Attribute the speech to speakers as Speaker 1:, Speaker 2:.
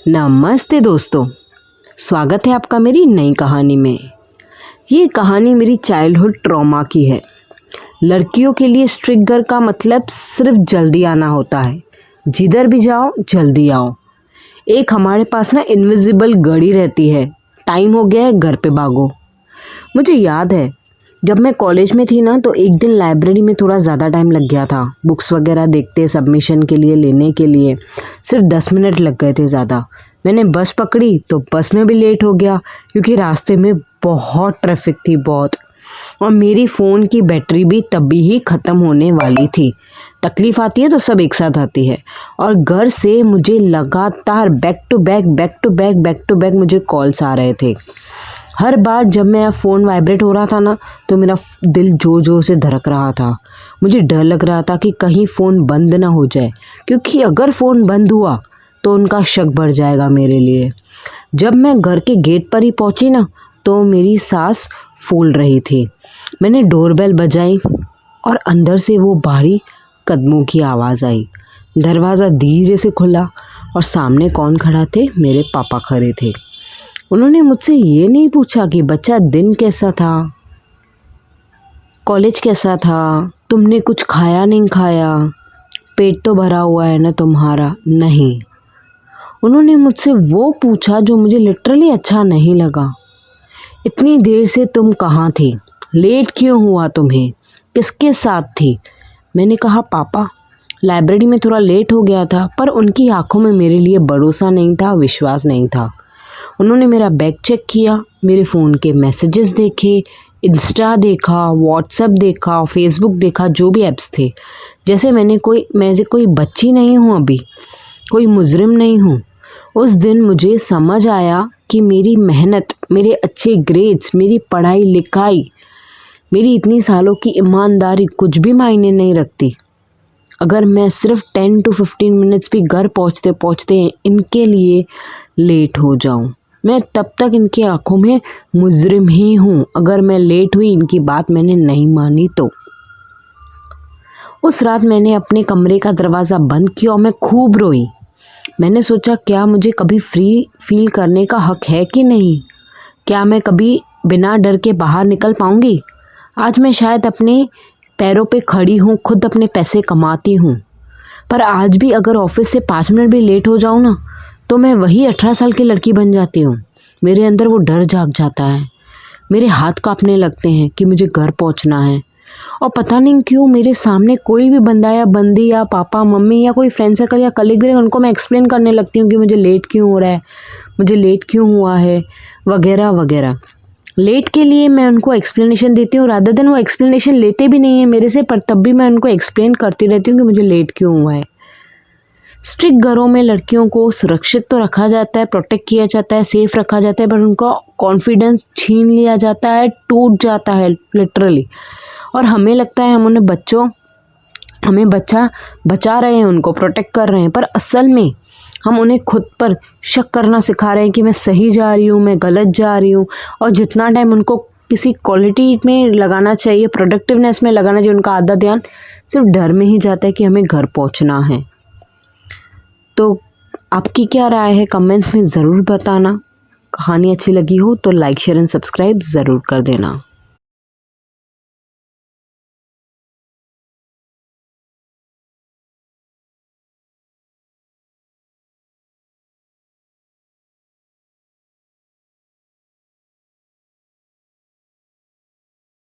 Speaker 1: नमस्ते दोस्तों, स्वागत है आपका मेरी नई कहानी में। ये कहानी मेरी चाइल्डहुड ट्रॉमा की है। लड़कियों के लिए स्ट्रिक्ट घर का मतलब सिर्फ जल्दी आना होता है। जिधर भी जाओ जल्दी आओ। एक हमारे पास ना इनविजिबल घड़ी रहती है, टाइम हो गया है घर पे भागो। मुझे याद है जब मैं कॉलेज में थी ना, तो एक दिन लाइब्रेरी में थोड़ा ज़्यादा टाइम लग गया था। बुक्स वगैरह देखते, सबमिशन के लिए लेने के लिए सिर्फ 10 मिनट लग गए थे ज़्यादा। मैंने बस पकड़ी तो बस में भी लेट हो गया क्योंकि रास्ते में बहुत ट्रैफिक थी, बहुत। और मेरी फ़ोन की बैटरी भी तभी ही ख़त्म होने वाली थी। तकलीफ़ आती है तो सब एक साथ आती है। और घर से मुझे लगातार बैक टू बैक मुझे कॉल्स आ रहे थे। हर बार जब मेरा फ़ोन वाइब्रेट हो रहा था ना, तो मेरा दिल ज़ोर ज़ोर से धड़क रहा था। मुझे डर लग रहा था कि कहीं फ़ोन बंद ना हो जाए, क्योंकि अगर फ़ोन बंद हुआ तो उनका शक बढ़ जाएगा मेरे लिए। जब मैं घर के गेट पर ही पहुंची ना, तो मेरी सांस फूल रही थी। मैंने डोरबेल बजाई और अंदर से वो भारी कदमों की आवाज़ आई। दरवाज़ा धीरे से खुला और सामने कौन खड़ा थे? मेरे पापा खड़े थे। उन्होंने मुझसे ये नहीं पूछा कि बच्चा दिन कैसा था, कॉलेज कैसा था, तुमने कुछ खाया नहीं खाया, पेट तो भरा हुआ है ना तुम्हारा। नहीं, उन्होंने मुझसे वो पूछा जो मुझे लिटरली अच्छा नहीं लगा। इतनी देर से तुम कहाँ थी? लेट क्यों हुआ तुम्हें? किसके साथ थी? मैंने कहा पापा, लाइब्रेरी में थोड़ा लेट हो गया था। पर उनकी आंखों में मेरे लिए भरोसा नहीं था, विश्वास नहीं था। उन्होंने मेरा बैग चेक किया, मेरे फ़ोन के मैसेजेस देखे, इंस्टा देखा, व्हाट्सएप देखा, फेसबुक देखा, जो भी ऐप्स थे। जैसे मैं कोई बच्ची नहीं हूँ, अभी कोई मुजरिम नहीं हूँ। उस दिन मुझे समझ आया कि मेरी मेहनत, मेरे अच्छे ग्रेड्स, मेरी पढ़ाई लिखाई, मेरी इतनी सालों की ईमानदारी कुछ भी मायने नहीं रखती अगर मैं सिर्फ 10 to 15 मिनट्स भी घर पहुँचते पहुँचते इनके लिए लेट हो जाऊँ। मैं तब तक इनकी आंखों में मुजरिम ही हूँ अगर मैं लेट हुई, इनकी बात मैंने नहीं मानी तो। उस रात मैंने अपने कमरे का दरवाज़ा बंद किया और मैं खूब रोई। मैंने सोचा, क्या मुझे कभी फ्री फील करने का हक है कि नहीं? क्या मैं कभी बिना डर के बाहर निकल पाऊँगी? आज मैं शायद अपने पैरों पे खड़ी हूँ, खुद अपने पैसे कमाती हूँ, पर आज भी अगर ऑफिस से 5 मिनट भी लेट हो जाऊँ ना, तो मैं वही 18 साल की लड़की बन जाती हूँ। मेरे अंदर वो डर जाग जाता है, मेरे हाथ कांपने लगते हैं कि मुझे घर पहुँचना है। और पता नहीं क्यों मेरे सामने कोई भी बंदा या बंदी या पापा मम्मी या कोई फ्रेंड सर्कल या कलीग भी, उनको मैं एक्सप्लेन करने लगती हूँ कि मुझे लेट क्यों हो रहा है, मुझे लेट क्यों हुआ है, वगैरह वगैरह। लेट के लिए मैं उनको एक्सप्लेनेशन देती हूँ, रादर देन वो एक्सप्लेनेशन लेते भी नहीं है मेरे से, पर तब भी मैं उनको एक्सप्लेन करती रहती हूँ कि मुझे लेट क्यों हुआ है। स्ट्रिक्ट घरों में लड़कियों को सुरक्षित तो रखा जाता है, प्रोटेक्ट किया जाता है, सेफ रखा जाता है, पर उनका कॉन्फिडेंस छीन लिया जाता है, टूट जाता है लिटरली। और हमें लगता है हमें बच्चा बचा रहे हैं, उनको प्रोटेक्ट कर रहे हैं, पर असल में हम उन्हें खुद पर शक करना सिखा रहे हैं कि मैं सही जा रही हूँ, मैं गलत जा रही हूँ। और जितना टाइम उनको किसी क्वालिटी में लगाना चाहिए, प्रोडक्टिवनेस में लगाना चाहिए, उनका आधा ध्यान सिर्फ डर में ही जाता है कि हमें घर पहुँचना है। तो आपकी क्या राय है, कमेंट्स में ज़रूर बताना। कहानी अच्छी लगी हो तो लाइक शेयर एंड सब्सक्राइब ज़रूर कर देना।